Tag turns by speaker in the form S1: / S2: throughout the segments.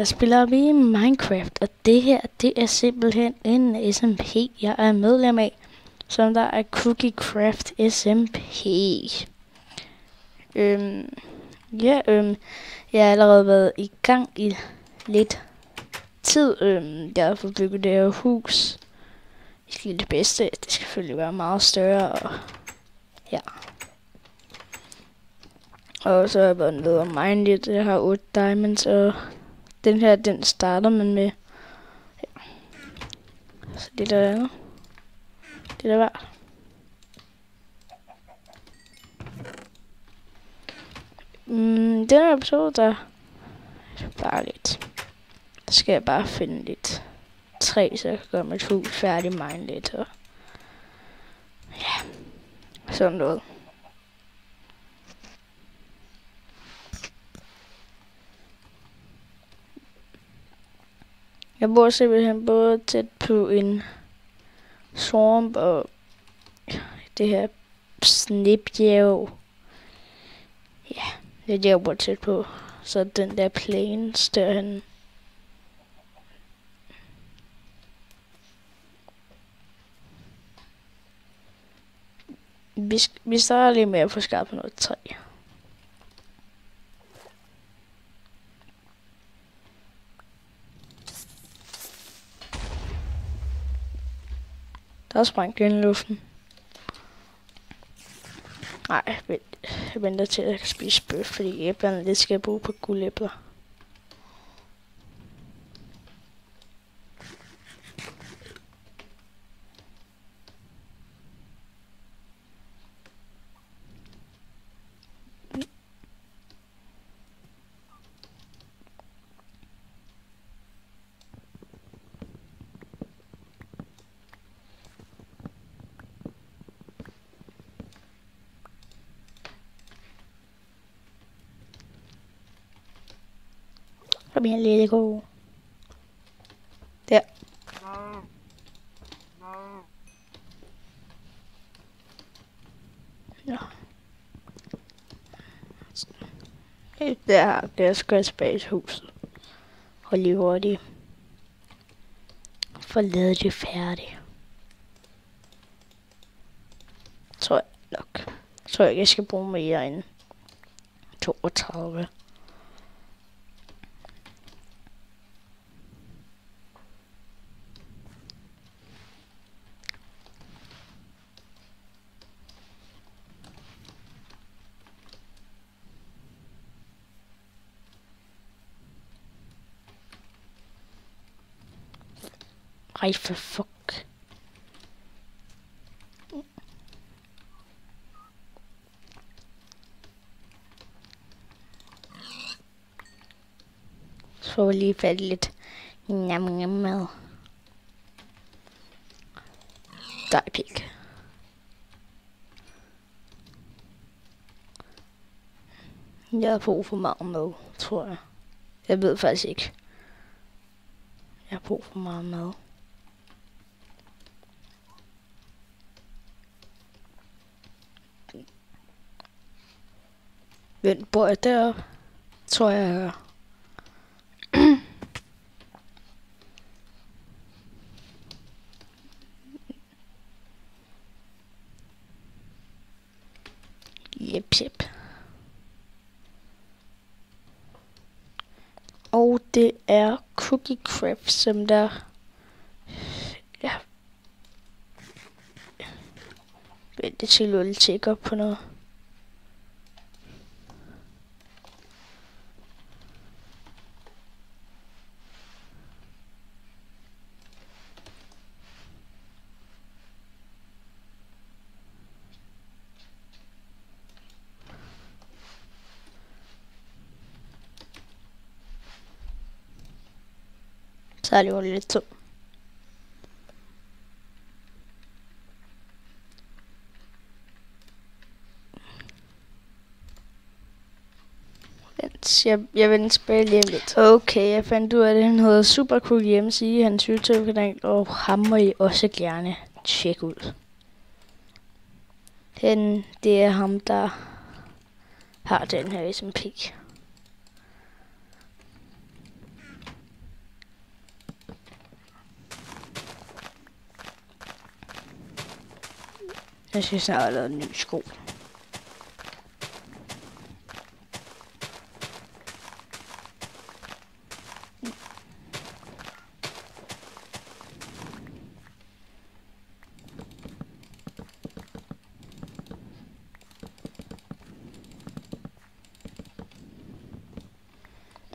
S1: der spiller vi i Minecraft, og det her, det er simpelthen en SMP, jeg er medlem af, som der er CookieCraft SMP. Jeg har allerede været i gang i lidt tid. Jeg har fået bygget det her hus. Det er det bedste. Det skal selvfølgelig være meget større. Og ja. Og så har jeg været nede og mine lidt. Jeg har 8 diamonds, og den her, den starter man med. Ja. Så det der andet. Det der var. Den her episode, der er bare lidt. Der skal jeg bare finde lidt træ, så jeg kan gøre mit hus færdig, mine lidt. Og ja, sådan noget. Jeg bor simpelthen både tæt på en swamp og det her snebjerg. Ja, det er det, jeg bor tæt på. Så den der plains derhen. Vi starter lige med at få skabt noget træ. Der er sprængt ind i luften. Nej, jeg venter til at jeg kan spise bøf, fordi æblerne lidt skal jeg bruge på guldæbler. Kom her, lille ko. Der. Ja. Der skal jeg tilbage til huset. Hold lige hurtigt. For lavet det færdigt. Tror jeg nok. Tror jeg skal bruge mere end 32. Ej, for fuck. Så får vi lige fat lidt mad. Dejpik. Jeg har brug for meget mad, tror jeg. Jeg ved faktisk ikke. Jeg har brug for meget mad. Vent, bor jeg deroppe? Tror jeg. Jep. Og det er CookieCraft, som der. Ja. Vent, det til at tjekke op på noget. Så er det jo lidt to. Jeg vil tilbage lige lidt. Okay, jeg fandt ud af det. Han hedder Supercool hjemmeside i hans YouTube-kanal, og ham må I også gerne tjekke ud. Det er ham, der har den her SMP. Jeg skal snart have lavet en ny sko.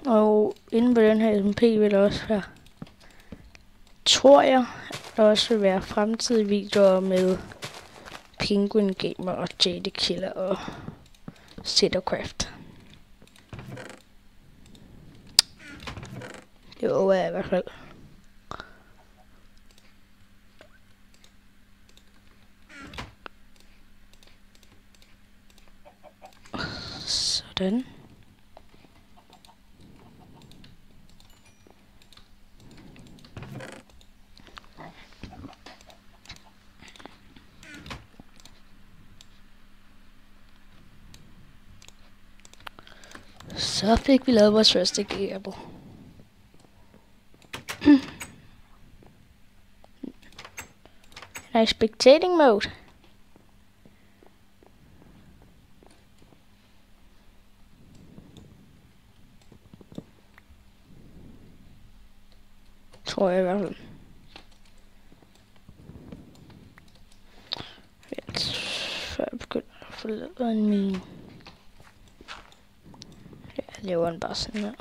S1: Og inde på den her SMP vil der også være, tror jeg, der også vil være fremtidige videoer med Penguin Gamer og Jade Killer og Settercraft. Det håber jeg i hvert fald. Sådan. Så fik vi lavet vores første gearbo. Nice spectating mode. Tror jeg i hvert fald. Før jeg begynder at få lavet en mine. Jeg laver den bare sådan her.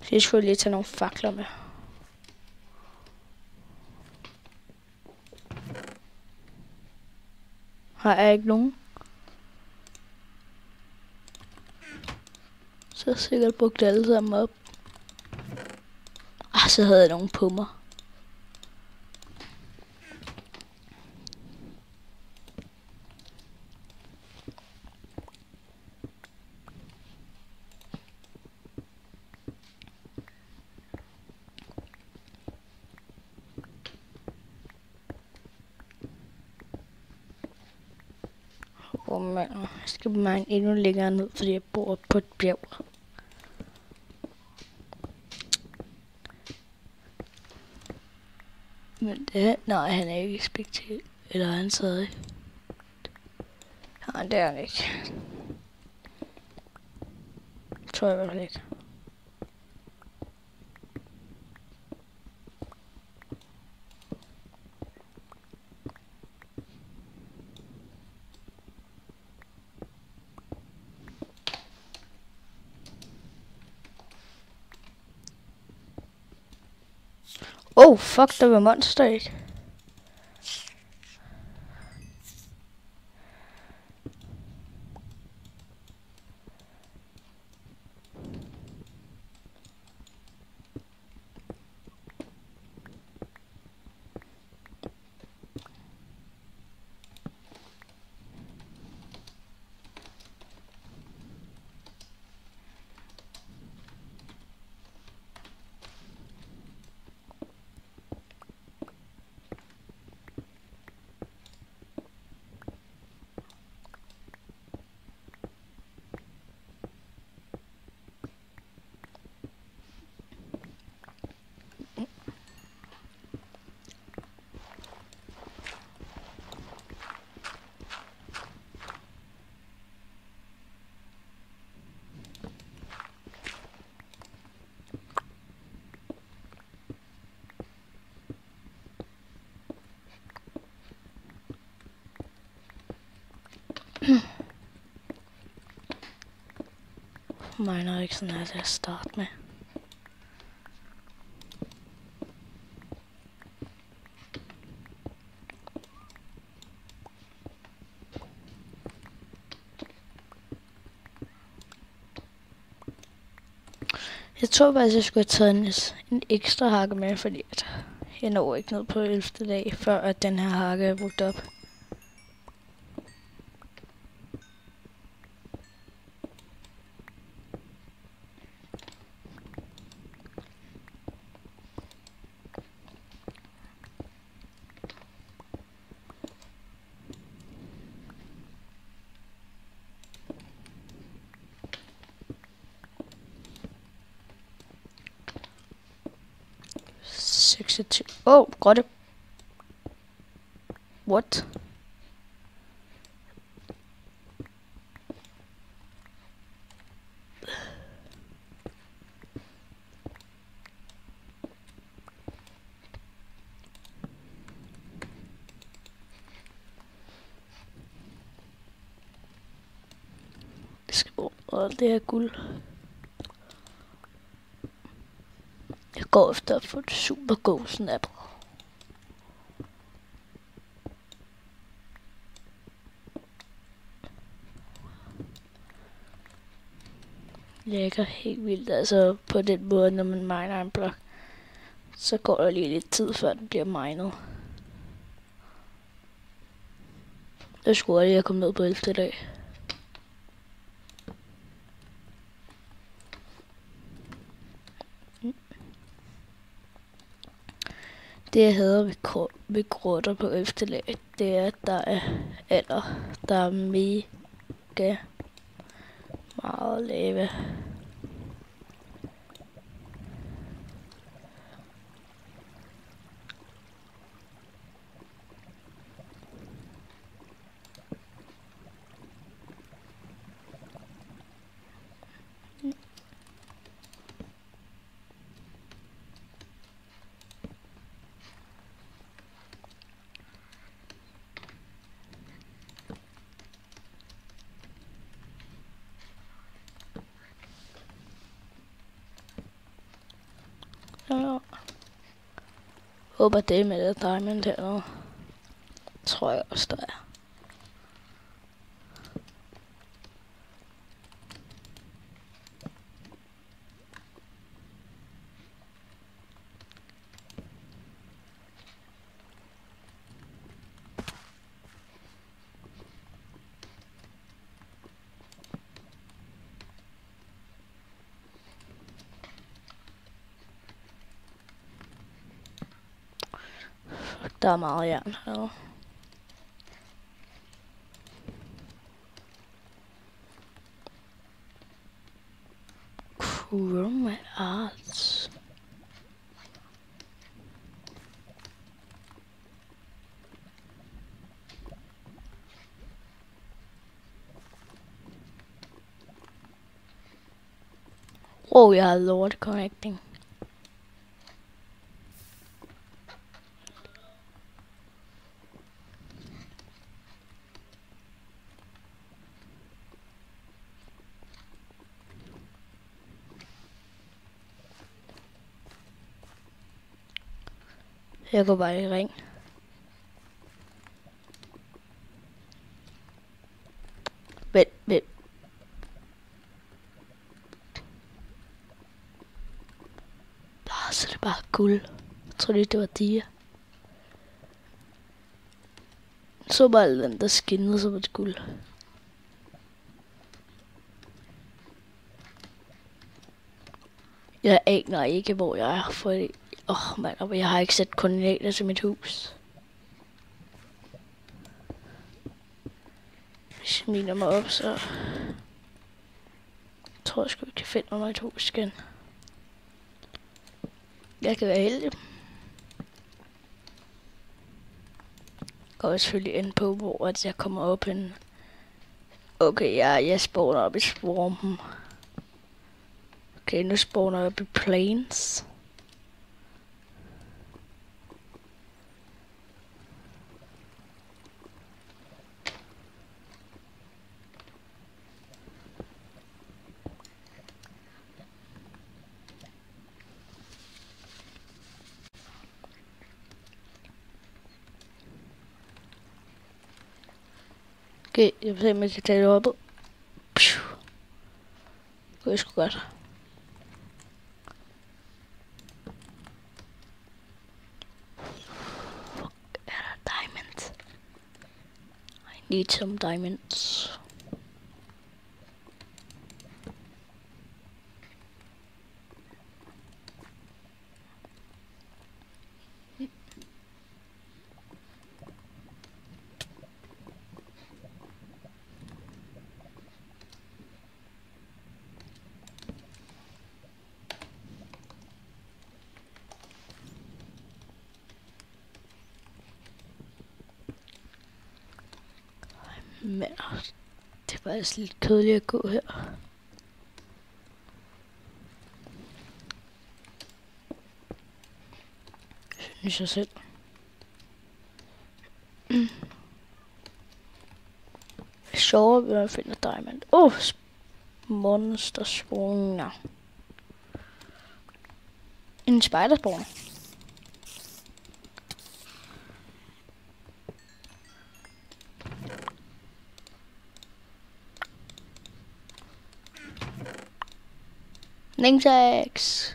S1: Så jeg skulle lige tage nogle fakler med. Har jeg ikke nogen? Så har jeg sikkert brugt alle sammen op. Så havde jeg nogen på mig. Jeg skal mine endnu længere ned, fordi jeg bor på et bjerg. Men det, nej, han er ikke spekteret. Eller er han stadig? Nej, det er han ikke. Tror jeg i hvert fald ikke. Oh, fuck, der var monster ikke. Mine er ikke sådan her til at starte med. Jeg tror faktisk, jeg skulle have taget en ekstra hakke med, fordi jeg når ikke ned på 11. dag, før at den her hakke er brugt op. 66. Åh, grotte. What? Det skal bruge det her guld. Jeg går efter at få et super god snap. Lækker helt vildt, altså på den måde, når man miner en blok, så går der lige lidt tid, før den bliver minet. Det skulle jeg komme ned på 11. dag. Det jeg hader ved grotter på 11. lag, det er, at der er mega meget lava. Ja. Håber det er med det diamond hernede. Tror jeg også, der er. Der er meget jern hernede. Chrome Arts. Jeg har lort connecting. Jeg går bare i ring. Vent. Så det er bare guld. Jeg tror lige, det var dia. Så bare den, der skinnede som et guld. Jeg aner ikke, hvor jeg er, fordi jeg har ikke sat koordinater til mit hus. Hvis jeg miner mig op, så tror jeg sgu ikke, jeg finder mig et hus igen. Jeg kan være heldig. Går selvfølgelig ind på, hvor at jeg kommer op hen. Okay, jeg spawner op i Swarmen. Okay, nu spawner jeg op i Plains. Okay, jeg vil se, om jeg kan tage det op. Det kunne jeg sgu godt. Er der diamonds? I need some diamonds. Men det er faktisk lidt kedeligt at gå her. Synes jeg selv. Sjovere ved at finde diamond. Monster spawner. En spider spawner. Ningsax.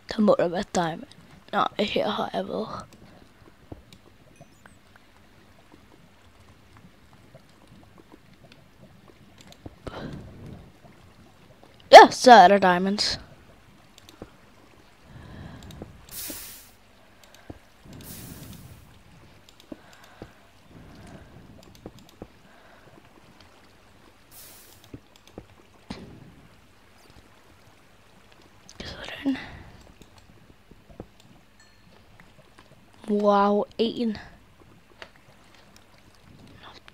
S1: Der må der være diamond. Nej, her har jeg været. Ja, så er der diamonds. Sådan. Wow, en.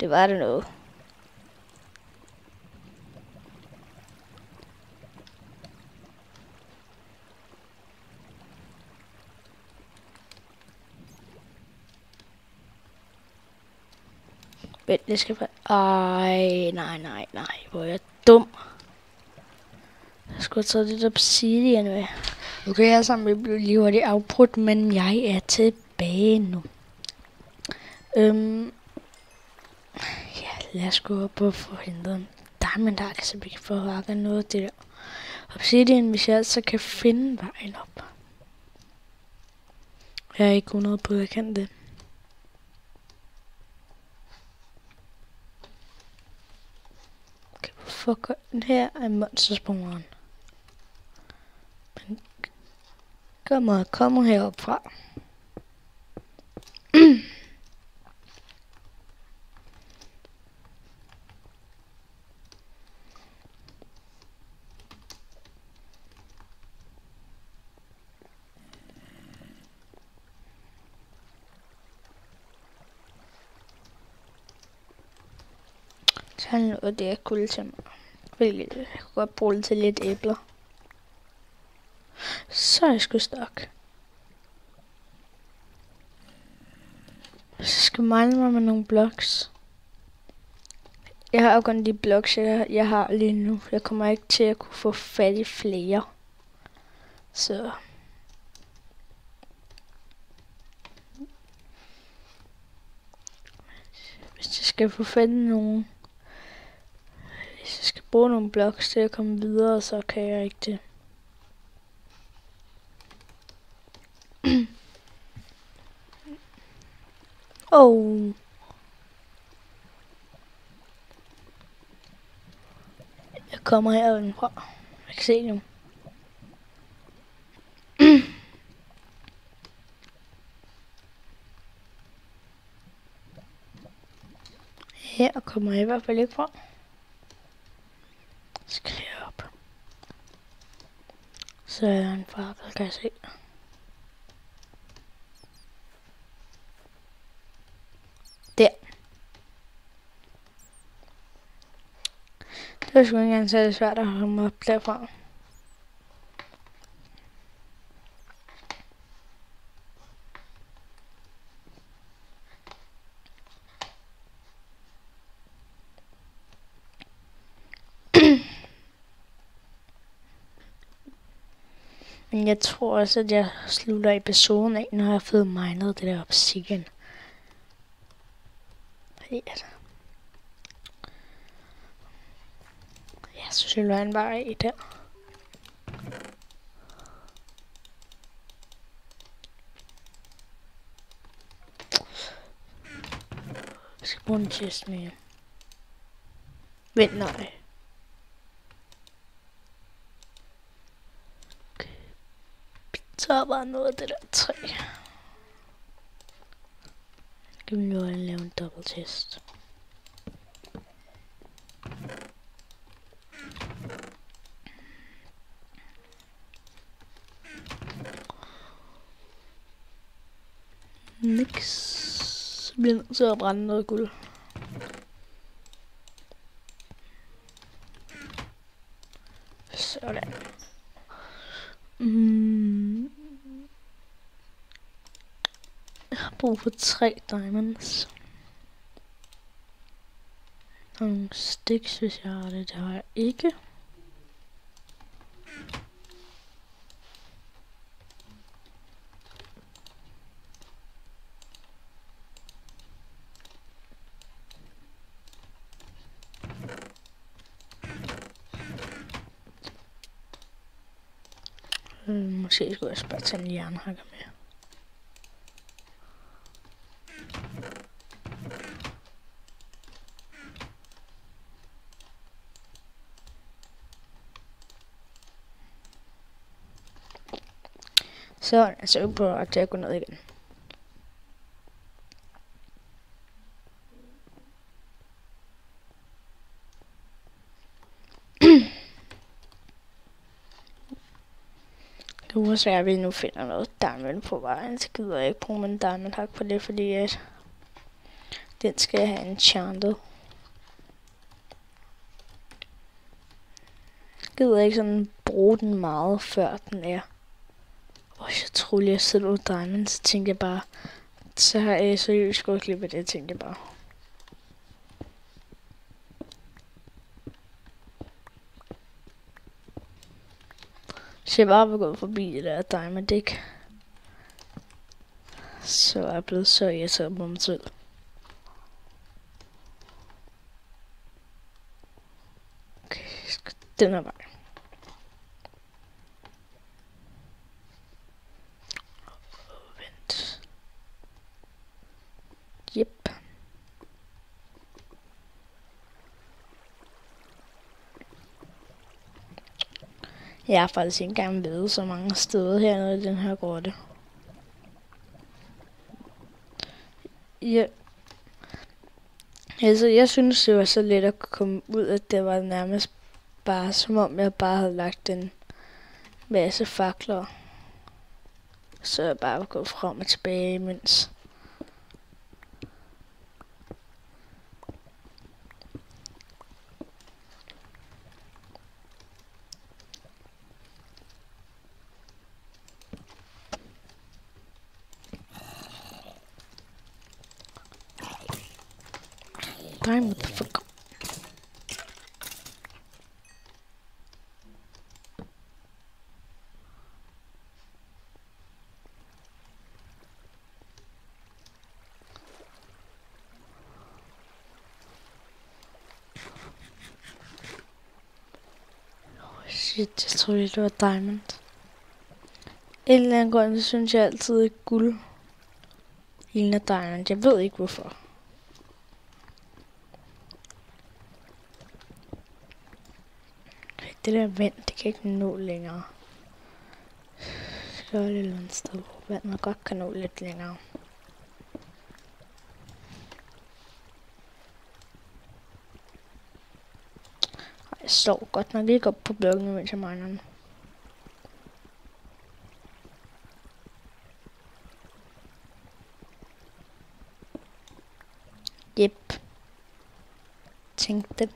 S1: Det var det noget. Vent, det skal være... Ej, nej, hvor er jeg dum. Jeg skulle have taget lidt obsidian med. Okay, alle sammen, vi blev lige hurtigt afbrudt, men jeg er tilbage nu. Ja, lad os gå op og få hentet en diamond her, så vi kan få hakket noget af det der obsidian, hvis jeg altså kan finde vejen op. Jeg er ikke 100 på, jeg kan det. Okay, hvorfor gør den her af monsterspawneren? Men kommer herop fra. Så har noget det er kul til mig. Hvilket jeg kunne godt bruge det til lidt æbler. Så er jeg sgu stok. Så skal mine mig med nogle blocks. Jeg har jo kun de blocks, jeg har lige nu. Jeg kommer ikke til at kunne få fat i flere. Så... Hvis jeg skal få fat i nogen... Hvis jeg skal bruge nogle blocks til at komme videre, så kan jeg ikke det. Jeg kommer herfra. Jeg kan se nu. Her kommer jeg i hvert fald ikke fra. Skal jeg op. Så er der en fakkel, kan jeg se. Der. Det var sgu ikke engang så svært at komme op derfra. Men jeg tror også, at jeg slutter episoden af, når jeg har fået minet det der obsidian. Ja, så slutter jeg bare af der. Jeg skal bruge en chest mere. Vent, nej. Okay. Vi tager bare noget af det der træ. Skal vi nu lave en dobbelttest. Niks. Så bliver jeg nødt til at brænde noget guld. Sådan. Jeg har brug for 3 diamonds. Og nogle sticks, hvis jeg har det. Det har jeg ikke. Måske skulle jeg bare tage en jernhakker med. Så er jeg på at jeg går ned igen. Det er svært, at vi nu finder noget diamond på vejen. Så gider jeg ikke bruge min diamond hack på det, fordi at den skal jeg have enchanted. Jeg gider ikke sådan bruge den meget, før den er. Jeg troede, jeg sidder ud diamond, så tænkte jeg bare, så har jeg seriøst gået glip af det, tænkte jeg bare. Så jeg bare var gået forbi det der diamond dæk. Så er jeg blevet så irriteret på mig selv. Okay, den her vej. Vent. Yep. Jeg har faktisk ikke engang været så mange steder hernede i den her grotte. Ja. Altså, jeg synes, det var så let at komme ud, at det var nærmest bare, som om jeg bare havde lagt en masse fakler. Så jeg bare var gået frem og tilbage imens. Nej, what the fuck? Shit, jeg troede, det var diamond. En eller anden grund, så synes jeg altid, at guld ligner diamond. Jeg ved ikke hvorfor. Det der vand, det kan ikke nå længere. Så er det et eller andet sted, hvor vandet godt kan nå lidt længere. Jeg står godt nok ikke op på blokken, mens jeg miner den. Jep. Tænk det.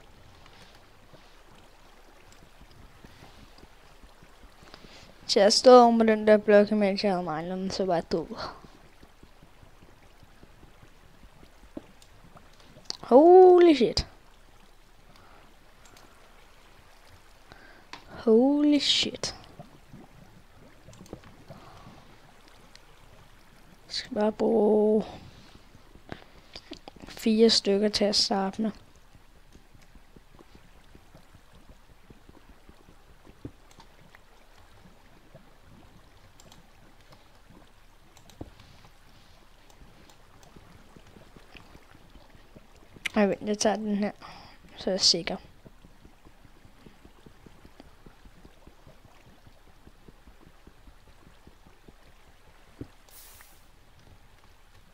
S1: Så jeg stod over med den der blok, mens jeg havde minet den, så var jeg død. Holy shit. Holy shit. Jeg skal bare bruge 4 stykker til at starte med. Jeg tager den her, så er jeg sikker.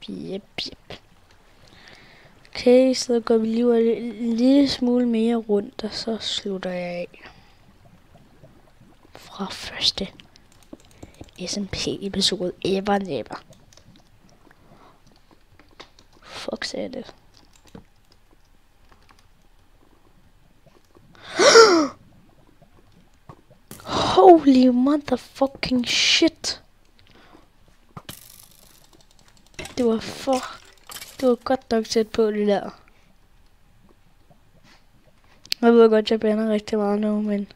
S1: Jep. Okay, så går vi lige en lille smule mere rundt, og så slutter jeg af. Fra første SMP-episode ever never. Fuck sagde det. Holy motherfucking shit. Det var godt nok tæt på det der. Jeg ved godt, jeg bander rigtig meget nu, men...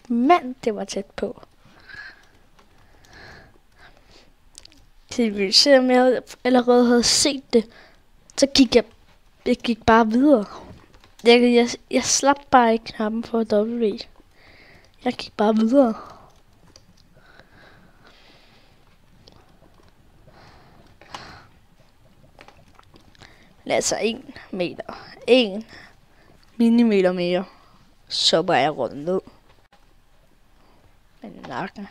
S1: Mand, det var tæt på. Selvom jeg allerede havde set det, så gik jeg gik bare videre. Jeg slap bare ikke knappen for W. Jeg gik bare videre. Altså 1 meter. 1 millimeter mere. Så var jeg rundt ned. Med nakken.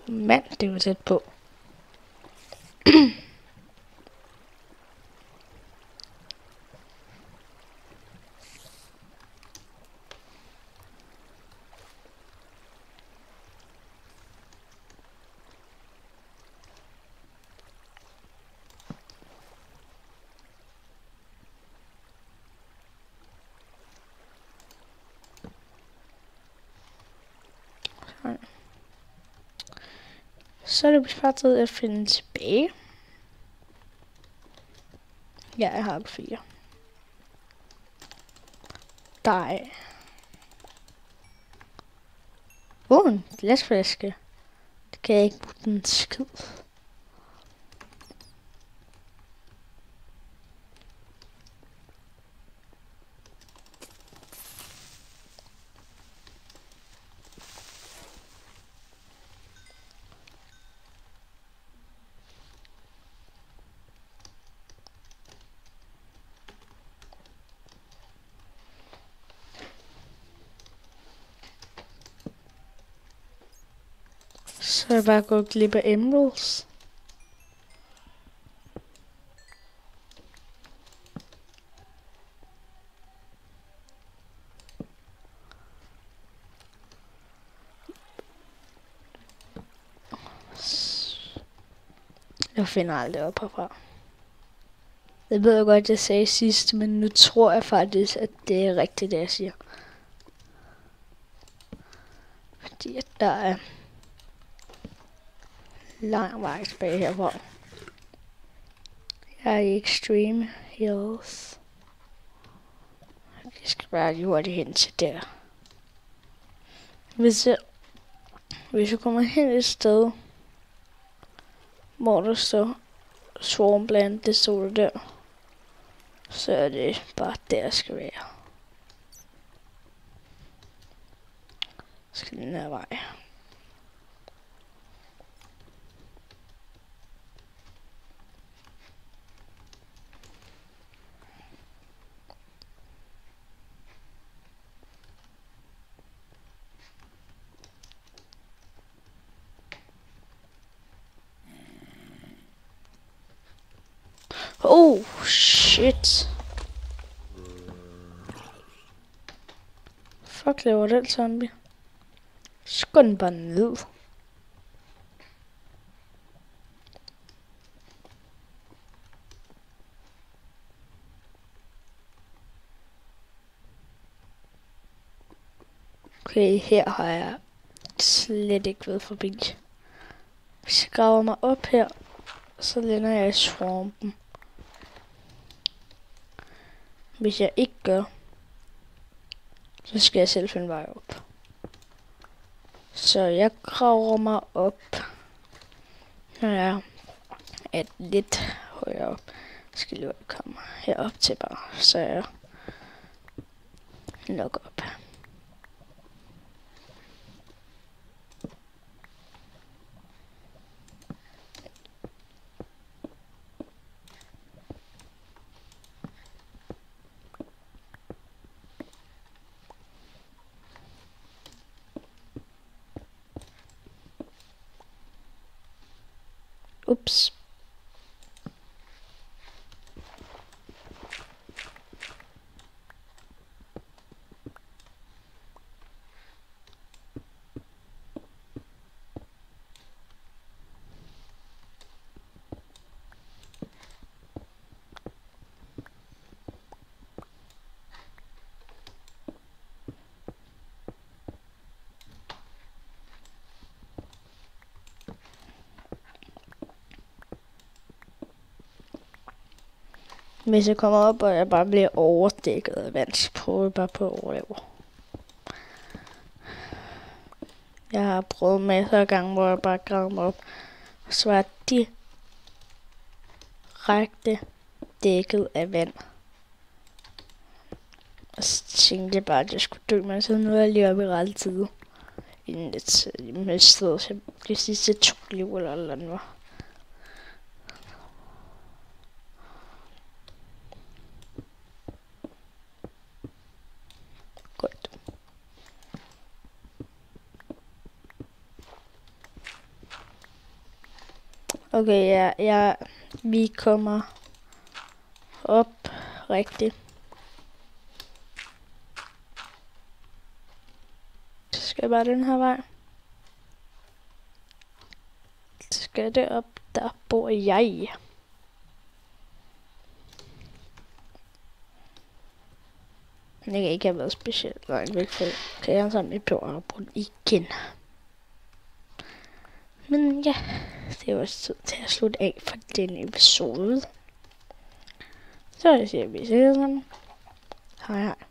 S1: Mand, det var tæt på. Så er det bare tid at finde tilbage. Ja, jeg har 4. dig. En glasflaske. Det kan jeg ikke bruge den skid. Så jeg bare gået glip af emeralds. Jeg finder aldrig op herfra. Det ved jeg godt, jeg sagde sidst, men nu tror jeg faktisk, at det er rigtigt, det jeg siger. Fordi at der er lang vej tilbage herfra. Jeg er i Extreme Hills. Jeg skal bare lige hurtigt hen til der. Hvis jeg kommer hen et sted, hvor der står Swampland, det står der, så er det bare der, jeg skal være. Så skal den her vej. Oh, shit. Fuck, laver den zombie. Skål den bare ned. Okay, her har jeg slet ikke været forbi. Hvis jeg graver mig op her, så lander jeg i swampen. Hvis jeg ikke gør, så skal jeg selv finde vej op. Så jeg graver mig op, når jeg er lidt højere op. Jeg skal lige komme herop til bare, så jeg nok op. Ups. Hvis jeg kommer op, og jeg bare bliver overdækket af vand, så prøver jeg bare på at overleve. Jeg har prøvet masser af gange, hvor jeg bare gravede mig op, og så var jeg direkte dækket af vand. Og så tænkte jeg bare, at jeg skulle dø, men så nu er jeg lige oppe i rette tid. Inden jeg mistede de sidste 2 liv eller andet. Godt. Okay, vi kommer op rigtigt. Så skal jeg bare den her vej. Så skal jeg derop, der bor jeg. Det kan ikke have været specielt langt væk, for kan jeg sammen med på afbrud igen. Men ja, det er også tid til at slutte af for den episode. Så jeg siger, vi ses sammen. Hej hej.